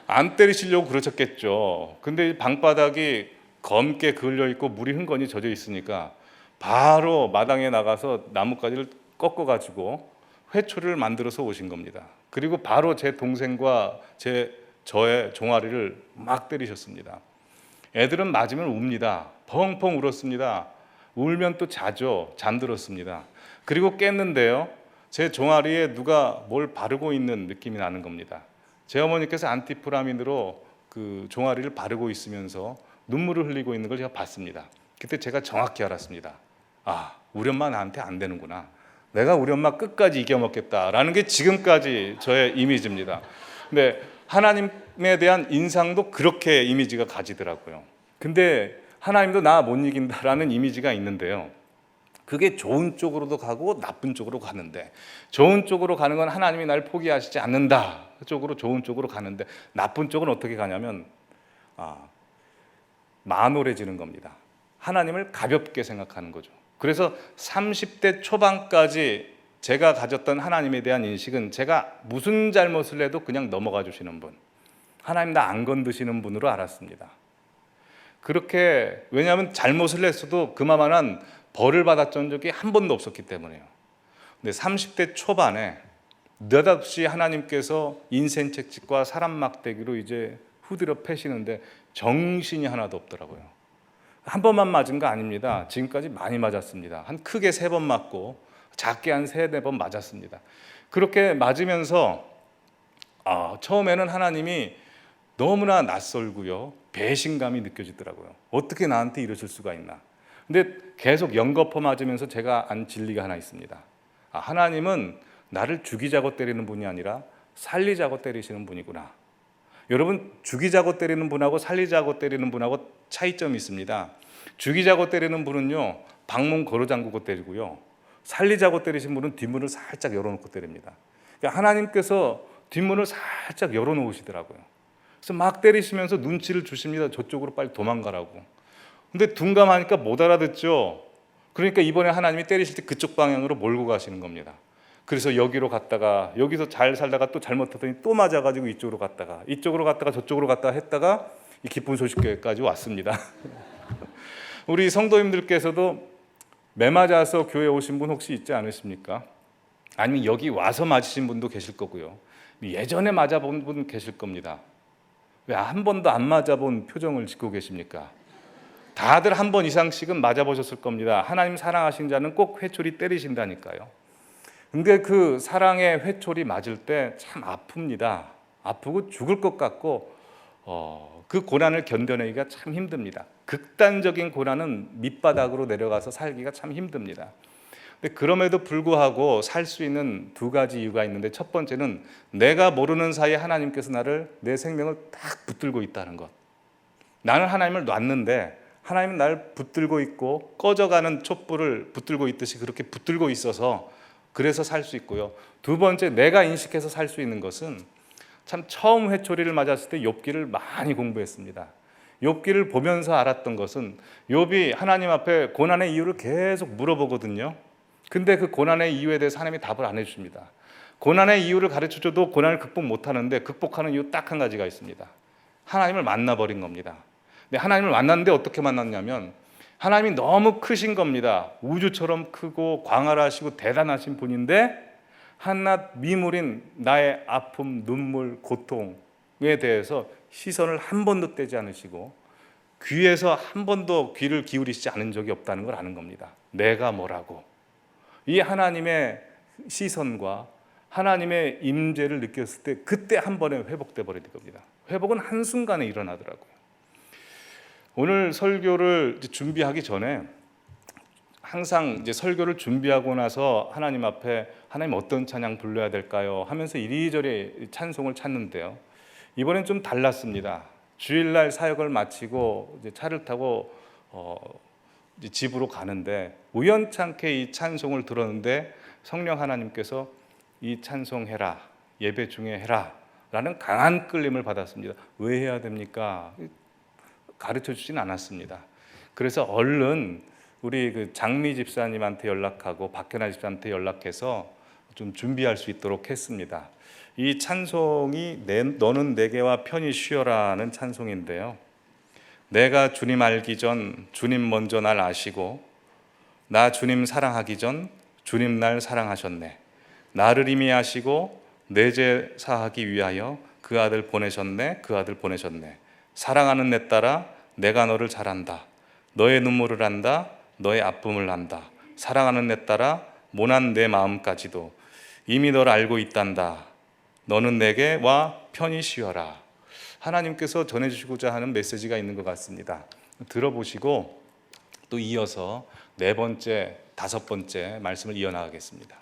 안 때리시려고 그러셨겠죠. 근데 방바닥이 검게 그을려 있고 물이 흥건히 젖어 있으니까 바로 마당에 나가서 나뭇가지를 꺾어가지고 회초리를 만들어서 오신 겁니다. 그리고 바로 제 동생과 저의 종아리를 막 때리셨습니다. 애들은 맞으면 웁니다. 펑펑 울었습니다. 울면 또 자죠. 잠들었습니다. 그리고 깼는데요. 제 종아리에 누가 뭘 바르고 있는 느낌이 나는 겁니다. 제 어머니께서 안티프라민으로 그 종아리를 바르고 있으면서 눈물을 흘리고 있는 걸 제가 봤습니다. 그때 제가 정확히 알았습니다. 우리 엄마 나한테 안 되는구나. 내가 우리 엄마 끝까지 이겨먹겠다라는 게 지금까지 저의 이미지입니다. 근데 하나님에 대한 인상도 그렇게 이미지가 가지더라고요. 근데 하나님도 나 못 이긴다라는 이미지가 있는데요. 그게 좋은 쪽으로도 가고 나쁜 쪽으로 가는데 좋은 쪽으로 가는 건 하나님이 날 포기하시지 않는다. 쪽으로 좋은 쪽으로 가는데 나쁜 쪽은 어떻게 가냐면 만홀해지는 겁니다. 하나님을 가볍게 생각하는 거죠. 그래서 30대 초반까지 제가 가졌던 하나님에 대한 인식은 제가 무슨 잘못을 해도 그냥 넘어가 주시는 분, 하나님 나 안 건드시는 분으로 알았습니다. 그렇게 왜냐하면 잘못을 했어도 그만한 벌을 받았던 적이 한 번도 없었기 때문에요. 근데 30대 초반에 느닷없이 하나님께서 인생 책찍과 사람 막대기로 이제 후드려 패시는데 정신이 하나도 없더라고요. 한 번만 맞은 거 아닙니다. 지금까지 많이 맞았습니다. 한 크게 3번 맞고 작게 한 3-4번 맞았습니다. 그렇게 맞으면서 처음에는 하나님이 너무나 낯설고요. 배신감이 느껴지더라고요. 어떻게 나한테 이러실 수가 있나. 근데 계속 연거푸 맞으면서 제가 안 진리가 하나 있습니다. 하나님은 나를 죽이자고 때리는 분이 아니라 살리자고 때리시는 분이구나. 여러분, 죽이자고 때리는 분하고 살리자고 때리는 분하고 차이점이 있습니다. 죽이자고 때리는 분은요, 방문 걸어 잠그고 때리고요. 살리자고 때리신 분은 뒷문을 살짝 열어놓고 때립니다. 그러니까 하나님께서 뒷문을 살짝 열어놓으시더라고요. 그래서 막 때리시면서 눈치를 주십니다. 저쪽으로 빨리 도망가라고. 근데 둔감하니까 못 알아듣죠. 그러니까 이번에 하나님이 때리실 때 그쪽 방향으로 몰고 가시는 겁니다. 그래서 여기로 갔다가 여기서 잘 살다가 또 잘못하더니 또 맞아가지고 이쪽으로 갔다가 저쪽으로 갔다가 했다가 이 기쁜 소식까지 왔습니다. 우리 성도님들께서도 매 맞아서 교회 오신 분 혹시 있지 않으십니까? 아니면 여기 와서 맞으신 분도 계실 거고요. 예전에 맞아본 분 계실 겁니다. 왜 한 번도 안 맞아본 표정을 짓고 계십니까? 다들 한 번 이상씩은 맞아보셨을 겁니다. 하나님 사랑하신 자는 꼭 회초리 때리신다니까요. 근데 그 사랑의 회초리 맞을 때 참 아픕니다. 아프고 죽을 것 같고 그 고난을 견뎌내기가 참 힘듭니다. 극단적인 고난은 밑바닥으로 내려가서 살기가 참 힘듭니다. 근데 그럼에도 불구하고 살 수 있는 2가지 이유가 있는데 첫 번째는 내가 모르는 사이에 하나님께서 내 생명을 딱 붙들고 있다는 것. 나는 하나님을 놨는데 하나님은 날 붙들고 있고 꺼져가는 촛불을 붙들고 있듯이 그렇게 붙들고 있어서 그래서 살 수 있고요. 두 번째, 내가 인식해서 살 수 있는 것은 참 처음 회초리를 맞았을 때 욥기를 많이 공부했습니다. 욥기를 보면서 알았던 것은 욥이 하나님 앞에 고난의 이유를 계속 물어보거든요. 근데 그 고난의 이유에 대해서 하나님이 답을 안 해주십니다. 고난의 이유를 가르쳐줘도 고난을 극복 못하는데 극복하는 이유 딱 한 가지가 있습니다. 하나님을 만나버린 겁니다. 근데 하나님을 만났는데 어떻게 만났냐면 하나님이 너무 크신 겁니다. 우주처럼 크고 광활하시고 대단하신 분인데 한낱 미물인 나의 아픔, 눈물, 고통에 대해서 시선을 한 번도 떼지 않으시고 귀에서 한 번도 귀를 기울이시지 않은 적이 없다는 걸 아는 겁니다. 내가 뭐라고. 이 하나님의 시선과 하나님의 임재를 느꼈을 때 그때 한 번에 회복돼 버리는 겁니다. 회복은 한순간에 일어나더라고요. 오늘 설교를 준비하기 전에 항상 이제 설교를 준비하고 나서 하나님 앞에 하나님 어떤 찬양 불러야 될까요? 하면서 이리저리 찬송을 찾는데요. 이번엔 좀 달랐습니다. 주일날 사역을 마치고 이제 차를 타고 이제 집으로 가는데 우연찮게 이 찬송을 들었는데 성령 하나님께서 이 찬송해라, 예배 중에 해라 라는 강한 끌림을 받았습니다. 왜 해야 됩니까? 가르쳐 주진 않았습니다. 그래서 얼른 우리 그 장미 집사님한테 연락하고 박현아 집사한테 연락해서 좀 준비할 수 있도록 했습니다. 이 찬송이 너는 내게와 편히 쉬어라는 찬송인데요. 내가 주님 알기 전 주님 먼저 날 아시고 나 주님 사랑하기 전 주님 날 사랑하셨네. 나를 이미 아시고 내 죄 사하기 위하여 그 아들 보내셨네. 그 아들 보내셨네. 사랑하는 내 딸아 내가 너를 잘 안다. 너의 눈물을 안다. 너의 아픔을 안다. 사랑하는 내 딸아 모난 내 마음까지도 이미 너를 알고 있단다. 너는 내게 와 편히 쉬어라. 하나님께서 전해주시고자 하는 메시지가 있는 것 같습니다. 들어보시고 또 이어서 네 번째, 다섯 번째 말씀을 이어나가겠습니다.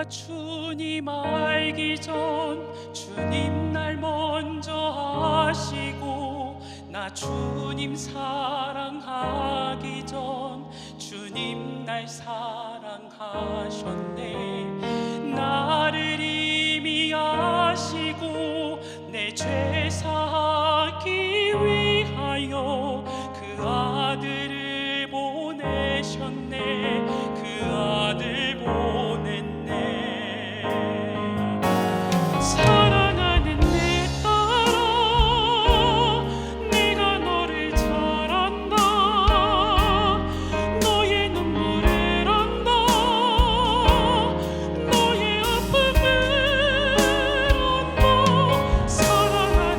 주님 알기 전 주님 날 먼저 아시고 나 주님 사랑하기 전 주님 날 사랑하셨네. 나를 이미 아시고 내 죄 사하기 위하여 그 아들을 보내셨네. 그 아들 보냈네. 사랑하는 내 딸아 내가 너를 잘 안다. 너의 눈물을 안다. 너의 아픔을 안다. 사랑하는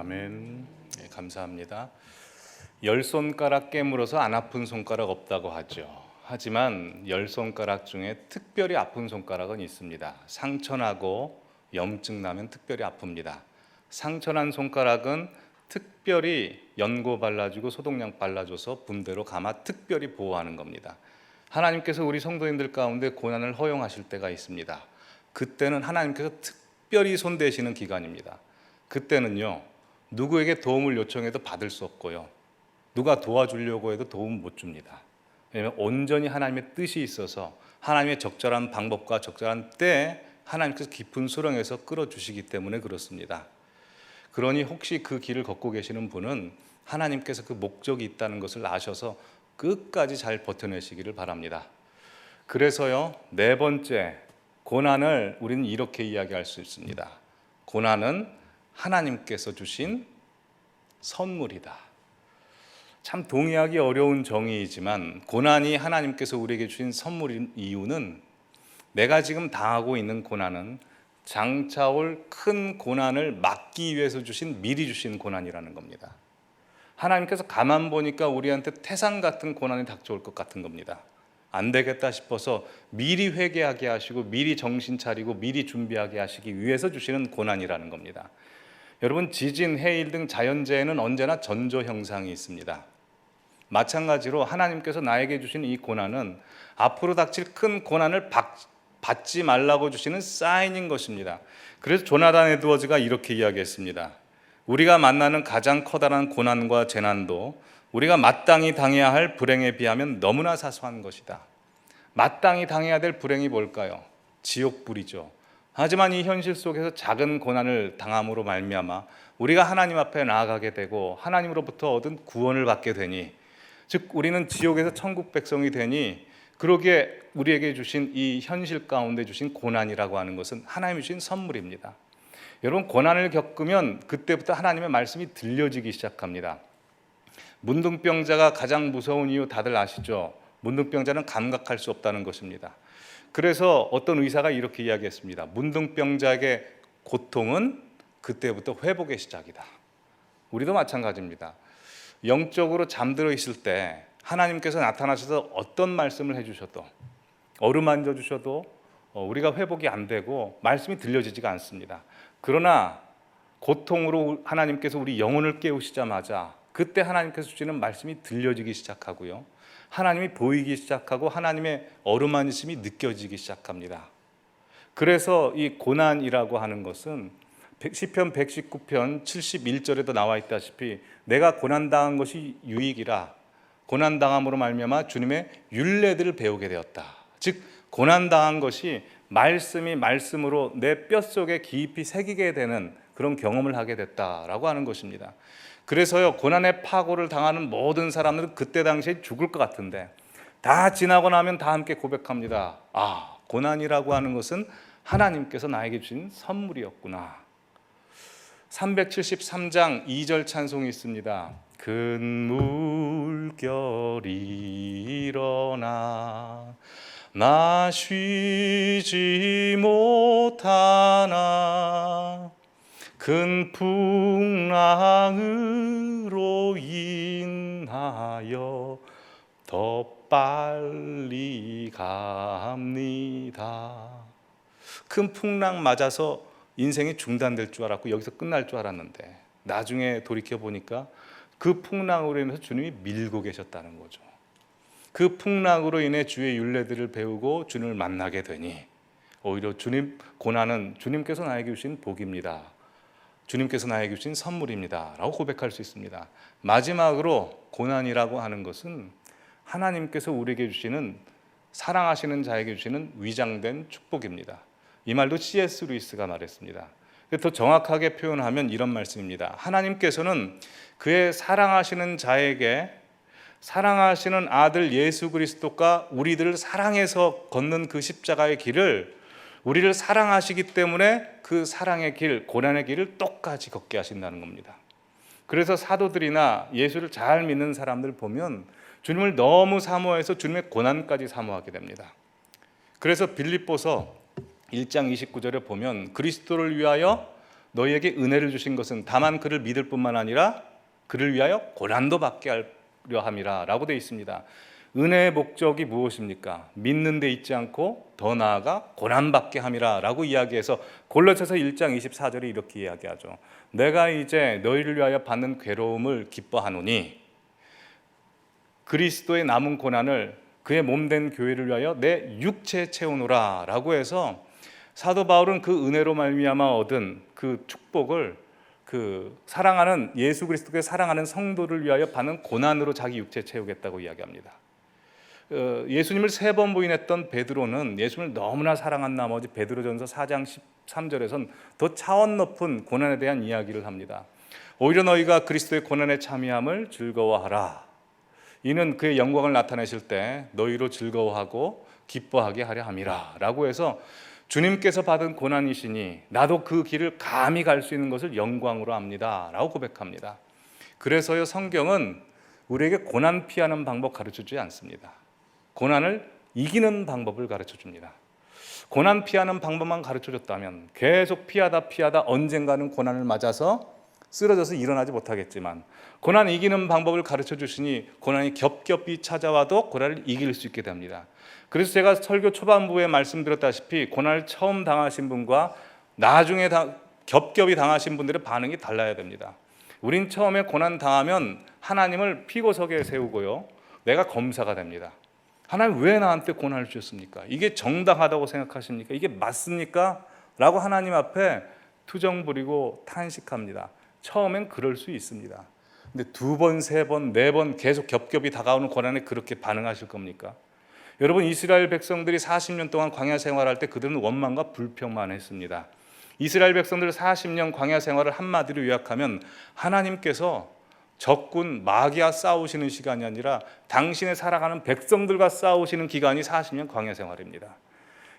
아멘. 네, 감사합니다. 열 손가락 깨물어서 안 아픈 손가락 없다고 하죠. 하지만 열 손가락 중에 특별히 아픈 손가락은 있습니다. 상처나고 염증 나면 특별히 아픕니다. 상처난 손가락은 특별히 연고 발라주고 소독약 발라줘서 분대로 감아 특별히 보호하는 겁니다. 하나님께서 우리 성도님들 가운데 고난을 허용하실 때가 있습니다. 그때는 하나님께서 특별히 손대시는 기간입니다. 그때는요, 누구에게 도움을 요청해도 받을 수 없고요, 누가 도와주려고 해도 도움 못 줍니다. 왜냐하면 온전히 하나님의 뜻이 있어서 하나님의 적절한 방법과 적절한 때에 하나님께서 깊은 수렁에서 끌어주시기 때문에 그렇습니다. 그러니 혹시 그 길을 걷고 계시는 분은 하나님께서 그 목적이 있다는 것을 아셔서 끝까지 잘 버텨내시기를 바랍니다. 그래서요, 네 번째, 고난을 우리는 이렇게 이야기할 수 있습니다. 고난은 하나님께서 주신 선물이다. 참 동의하기 어려운 정의이지만 고난이 하나님께서 우리에게 주신 선물인 이유는 내가 지금 당하고 있는 고난은 장차 올 큰 고난을 막기 위해서 미리 주신 고난이라는 겁니다. 하나님께서 가만 보니까 우리한테 태산 같은 고난이 닥쳐올 것 같은 겁니다. 안 되겠다 싶어서 미리 회개하게 하시고 미리 정신 차리고 미리 준비하게 하시기 위해서 주시는 고난이라는 겁니다. 여러분, 지진, 해일 등 자연재해는 언제나 전조 현상이 있습니다. 마찬가지로 하나님께서 나에게 주신 이 고난은 앞으로 닥칠 큰 고난을 받지 말라고 주시는 사인인 것입니다. 그래서 조나단 에드워즈가 이렇게 이야기했습니다. 우리가 만나는 가장 커다란 고난과 재난도 우리가 마땅히 당해야 할 불행에 비하면 너무나 사소한 것이다. 마땅히 당해야 될 불행이 뭘까요? 지옥불이죠. 하지만 이 현실 속에서 작은 고난을 당함으로 말미암아 우리가 하나님 앞에 나아가게 되고 하나님으로부터 얻은 구원을 받게 되니, 즉 우리는 지옥에서 천국 백성이 되니, 그러기에 우리에게 주신 이 현실 가운데 주신 고난이라고 하는 것은 하나님이 주신 선물입니다. 여러분, 고난을 겪으면 그때부터 하나님의 말씀이 들려지기 시작합니다. 문둥병자가 가장 무서운 이유 다들 아시죠? 문둥병자는 감각할 수 없다는 것입니다. 그래서 어떤 의사가 이렇게 이야기했습니다. 문둥병자에게 고통은 그때부터 회복의 시작이다. 우리도 마찬가지입니다. 영적으로 잠들어 있을 때 하나님께서 나타나셔서 어떤 말씀을 해주셔도, 어루만져 주셔도 우리가 회복이 안 되고 말씀이 들려지지가 않습니다. 그러나 고통으로 하나님께서 우리 영혼을 깨우시자마자 그때 하나님께서 주시는 말씀이 들려지기 시작하고요, 하나님이 보이기 시작하고 하나님의 어루만지심이 느껴지기 시작합니다. 그래서 이 고난이라고 하는 것은 시편 119편 71절에도 나와 있다시피 내가 고난당한 것이 유익이라, 고난당함으로 말미암아 주님의 율례들을 배우게 되었다. 즉 고난당한 것이 말씀이 말씀으로 내 뼛속에 깊이 새기게 되는 그런 경험을 하게 됐다라고 하는 것입니다. 그래서요, 고난의 파고를 당하는 모든 사람들은 그때 당시에 죽을 것 같은데 다 지나고 나면 다 함께 고백합니다. 아, 고난이라고 하는 것은 하나님께서 나에게 주신 선물이었구나. 373장 2절 찬송이 있습니다. 큰 물결이 일어나 나 쉬지 못하나 큰 풍랑으로 인하여 더 빨리 갑니다. 큰 풍랑 맞아서 인생이 중단될 줄 알았고 여기서 끝날 줄 알았는데 나중에 돌이켜보니까 그 풍랑으로 인해서 주님이 밀고 계셨다는 거죠. 그 풍랑으로 인해 주의 율례들을 배우고 주님을 만나게 되니 오히려 고난은 주님께서 나에게 주신 복입니다. 주님께서 나에게 주신 선물입니다 라고 고백할 수 있습니다. 마지막으로 고난이라고 하는 것은 하나님께서 우리에게 주시는, 사랑하시는 자에게 주시는 위장된 축복입니다. 이 말도 C.S. 루이스가 말했습니다. 더 정확하게 표현하면 이런 말씀입니다. 하나님께서는 그의 사랑하시는 자에게 사랑하시는 아들 예수 그리스도가 우리들을 사랑해서 걷는 그 십자가의 길을, 우리를 사랑하시기 때문에 그 사랑의 길, 고난의 길을 똑같이 걷게 하신다는 겁니다. 그래서 사도들이나 예수를 잘 믿는 사람들 보면 주님을 너무 사모해서 주님의 고난까지 사모하게 됩니다. 그래서 빌립보서 1장 29절에 보면 그리스도를 위하여 너희에게 은혜를 주신 것은 다만 그를 믿을 뿐만 아니라 그를 위하여 고난도 받게 하려 함이라 라고 되어 있습니다. 은혜의 목적이 무엇입니까? 믿는 데 있지 않고 더 나아가 고난받게 함이라 라고 이야기해서 골로새서 1장 24절에 이렇게 이야기하죠. 내가 이제 너희를 위하여 받는 괴로움을 기뻐하노니 그리스도의 남은 고난을 그의 몸된 교회를 위하여 내 육체에 채우노라 라고 해서 사도 바울은 그 은혜로 말미암아 얻은 그 축복을 그 사랑하는 예수 그리스도께 사랑하는 성도를 위하여 받는 고난으로 자기 육체에 채우겠다고 이야기합니다. 예수님을 3번 부인했던 베드로는 예수님을 너무나 사랑한 나머지 베드로전서 4장 13절에선 더 차원 높은 고난에 대한 이야기를 합니다. 오히려 너희가 그리스도의 고난에 참여함을 즐거워하라. 이는 그의 영광을 나타내실 때 너희로 즐거워하고 기뻐하게 하려 함이라 라고 해서 주님께서 받은 고난이시니 나도 그 길을 감히 갈 수 있는 것을 영광으로 압니다 라고 고백합니다. 그래서요, 성경은 우리에게 고난 피하는 방법 가르쳐주지 않습니다. 고난을 이기는 방법을 가르쳐줍니다. 고난 피하는 방법만 가르쳐줬다면 계속 피하다 언젠가는 고난을 맞아서 쓰러져서 일어나지 못하겠지만 고난 이기는 방법을 가르쳐 주시니 고난이 겹겹이 찾아와도 고난을 이길 수 있게 됩니다. 그래서 제가 설교 초반부에 말씀드렸다시피 고난을 처음 당하신 분과 나중에 겹겹이 당하신 분들의 반응이 달라야 됩니다. 우린 처음에 고난 당하면 하나님을 피고석에 세우고요, 내가 검사가 됩니다. 하나님 왜 나한테 고난을 주셨습니까? 이게 정당하다고 생각하십니까? 이게 맞습니까? 라고 하나님 앞에 투정 부리고 탄식합니다. 처음엔 그럴 수 있습니다. 근데 2번, 3번, 4번 계속 겹겹이 다가오는 고난에 그렇게 반응하실 겁니까? 여러분, 이스라엘 백성들이 40년 동안 광야 생활할 때 그들은 원망과 불평만 했습니다. 이스라엘 백성들 40년 광야 생활을 한마디로 요약하면 하나님께서 적군 마귀와 싸우시는 시간이 아니라 당신의 살아가는 백성들과 싸우시는 기간이 40년 광야 생활입니다.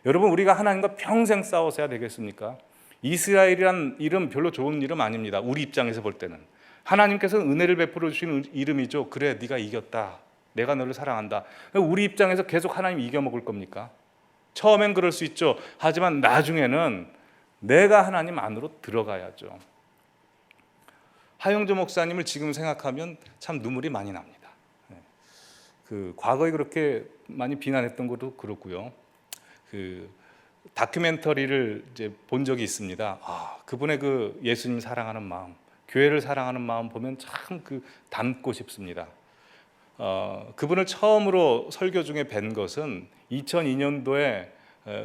여러분, 우리가 하나님과 평생 싸워서야 되겠습니까? 이스라엘이란 이름 별로 좋은 이름 아닙니다. 우리 입장에서 볼 때는 하나님께서 은혜를 베풀어 주시는 이름이죠. 그래, 네가 이겼다. 내가 너를 사랑한다. 우리 입장에서 계속 하나님 이겨먹을 겁니까? 처음엔 그럴 수 있죠. 하지만 나중에는 내가 하나님 안으로 들어가야죠. 하영조 목사님을 지금 생각하면 참 눈물이 많이 납니다. 그 과거에 그렇게 많이 비난했던 것도 그렇고요. 그 다큐멘터리를 이제 본 적이 있습니다. 그분의 그 예수님 사랑하는 마음, 교회를 사랑하는 마음 보면 참 그 닮고 싶습니다. 그분을 처음으로 설교 중에 뵌 것은 2002년도에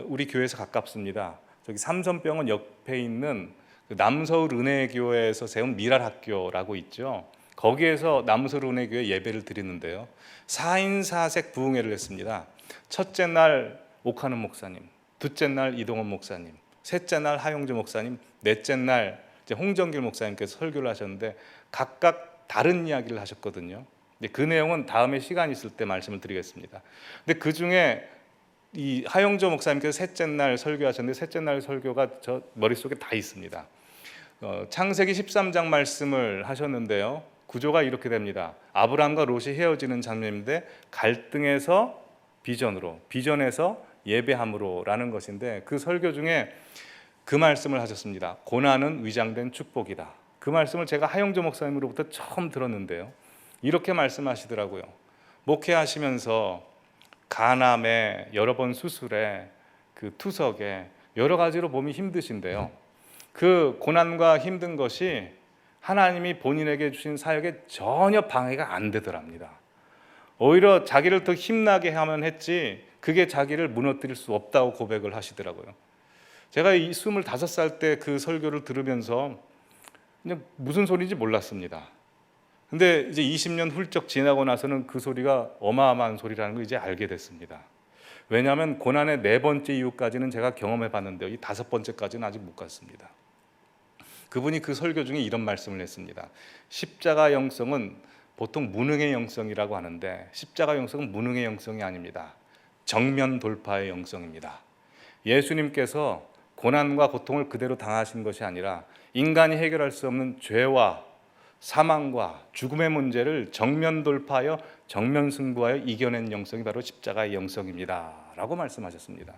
우리 교회에서 가깝습니다. 저기 삼선병원 옆에 있는 그 남서울 은혜교회에서 세운 미랄학교라고 있죠. 거기에서 남서울 은혜교회 예배를 드리는데요, 4인 4색 부흥회를 했습니다. 첫째 날 옥하는 목사님, 둘째 날 이동원 목사님, 셋째 날 하용주 목사님, 넷째 날 이제 홍정길 목사님께서 설교를 하셨는데 각각 다른 이야기를 하셨거든요. 근데 그 내용은 다음에 시간 있을 때 말씀을 드리겠습니다. 근데 그 중에 이 하용조 목사님께서 셋째 날 설교하셨는데 셋째 날 설교가 저 머릿속에 다 있습니다. 창세기 13장 말씀을 하셨는데요, 구조가 이렇게 됩니다. 아브라함과 롯이 헤어지는 장면인데 갈등에서 비전으로, 비전에서 예배함으로 라는 것인데, 그 설교 중에 그 말씀을 하셨습니다. 고난은 위장된 축복이다. 그 말씀을 제가 하용조 목사님으로부터 처음 들었는데요, 이렇게 말씀하시더라고요. 목회하시면서 간암에 여러 번 수술에 그 투석에 여러 가지로 몸이 힘드신데요, 그 고난과 힘든 것이 하나님이 본인에게 주신 사역에 전혀 방해가 안 되더랍니다. 오히려 자기를 더 힘나게 하면 했지 그게 자기를 무너뜨릴 수 없다고 고백을 하시더라고요. 제가 이 25살 때 그 설교를 들으면서 그냥 무슨 소리인지 몰랐습니다. 근데 이제 20년 훌쩍 지나고 나서는 그 소리가 어마어마한 소리라는 걸 이제 알게 됐습니다. 왜냐하면 고난의 4번째 이후까지는 제가 경험해 봤는데요, 이 5번째까지는 아직 못 갔습니다. 그분이 그 설교 중에 이런 말씀을 했습니다. 십자가 영성은 보통 무능의 영성이라고 하는데 십자가 영성은 무능의 영성이 아닙니다. 정면 돌파의 영성입니다. 예수님께서 고난과 고통을 그대로 당하신 것이 아니라 인간이 해결할 수 없는 죄와 사망과 죽음의 문제를 정면 돌파하여 정면 승부하여 이겨낸 영성이 바로 십자가의 영성입니다 라고 말씀하셨습니다.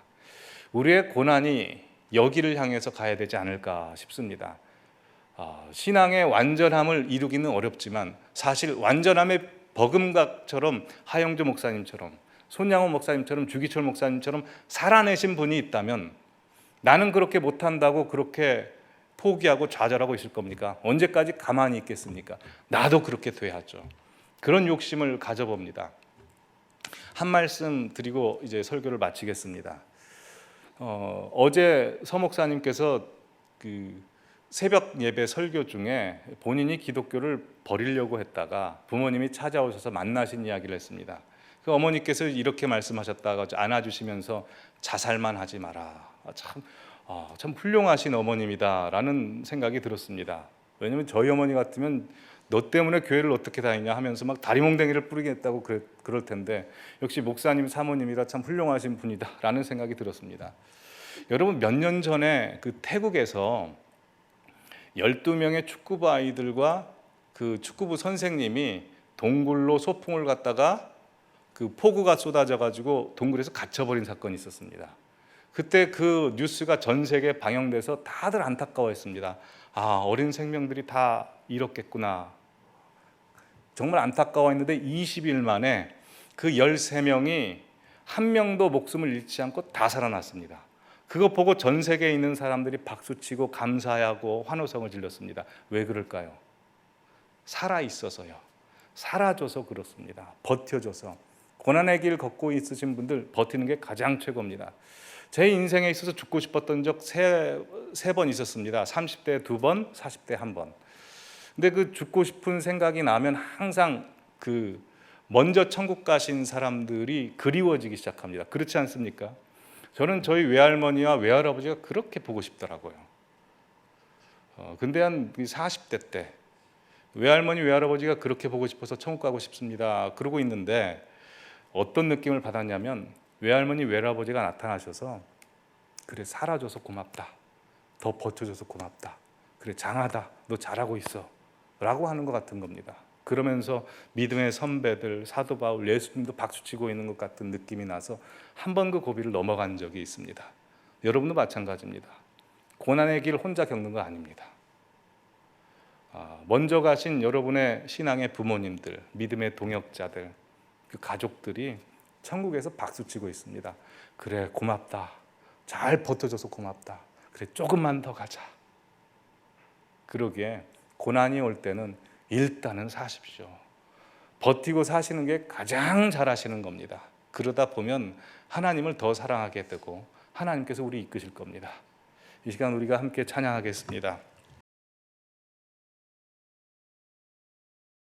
우리의 고난이 여기를 향해서 가야 되지 않을까 싶습니다. 신앙의 완전함을 이루기는 어렵지만 사실 완전함의 버금각처럼 하영조 목사님처럼 손양호 목사님처럼 주기철 목사님처럼 살아내신 분이 있다면 나는 그렇게 못한다고 그렇게 포기하고 좌절하고 있을 겁니까? 언제까지 가만히 있겠습니까? 나도 그렇게 돼야죠. 그런 욕심을 가져봅니다. 한 말씀 드리고 이제 설교를 마치겠습니다. 어제 서 목사님께서 그 새벽 예배 설교 중에 본인이 기독교를 버리려고 했다가 부모님이 찾아오셔서 만나신 이야기를 했습니다. 그 어머니께서 이렇게 말씀하셨다가 안아주시면서 자살만 하지 마라. 참 훌륭하신 어머님이다라는 생각이 들었습니다. 왜냐하면 저희 어머니 같으면 너 때문에 교회를 어떻게 다니냐 하면서 막 다리몽댕이를 뿌리겠다고 그럴 텐데 역시 목사님 사모님이라 참 훌륭하신 분이다라는 생각이 들었습니다. 여러분 몇 년 전에 그 태국에서 12명의 축구부 아이들과 그 축구부 선생님이 동굴로 소풍을 갔다가 그 폭우가 쏟아져 가지고 동굴에서 갇혀버린 사건이 있었습니다. 그때 그 뉴스가 전 세계에 방영돼서 다들 안타까워했습니다. 어린 생명들이 다 잃었겠구나. 정말 안타까워했는데 20일 만에 그 13명이 한 명도 목숨을 잃지 않고 다 살아났습니다. 그거 보고 전 세계에 있는 사람들이 박수치고 감사하고 환호성을 질렀습니다. 왜 그럴까요? 살아있어서요. 살아줘서 그렇습니다. 버텨줘서. 고난의 길 걷고 있으신 분들 버티는 게 가장 최고입니다. 제 인생에 있어서 죽고 싶었던 적 세 번 있었습니다. 30대 2번, 40대 1번. 근데 그 죽고 싶은 생각이 나면 항상 그 먼저 천국 가신 사람들이 그리워지기 시작합니다. 그렇지 않습니까? 저는 저희 외할머니와 외할아버지가 그렇게 보고 싶더라고요. 근데 한 40대 때 외할머니 외할아버지가 그렇게 보고 싶어서 천국 가고 싶습니다. 그러고 있는데 어떤 느낌을 받았냐면 외할머니 외할아버지가 나타나셔서 그래 살아줘서 고맙다. 더 버텨줘서 고맙다. 그래 장하다. 너 잘하고 있어. 라고 하는 것 같은 겁니다. 그러면서 믿음의 선배들 사도 바울 예수님도 박수치고 있는 것 같은 느낌이 나서 한 번 그 고비를 넘어간 적이 있습니다. 여러분도 마찬가지입니다. 고난의 길 혼자 겪는 거 아닙니다. 먼저 가신 여러분의 신앙의 부모님들, 믿음의 동역자들, 그 가족들이 천국에서 박수치고 있습니다. 그래 고맙다. 잘 버텨줘서 고맙다. 그래 조금만 더 가자. 그러기에 고난이 올 때는 일단은 사십시오. 버티고 사시는 게 가장 잘하시는 겁니다. 그러다 보면 하나님을 더 사랑하게 되고 하나님께서 우리 이끄실 겁니다. 이 시간 우리가 함께 찬양하겠습니다.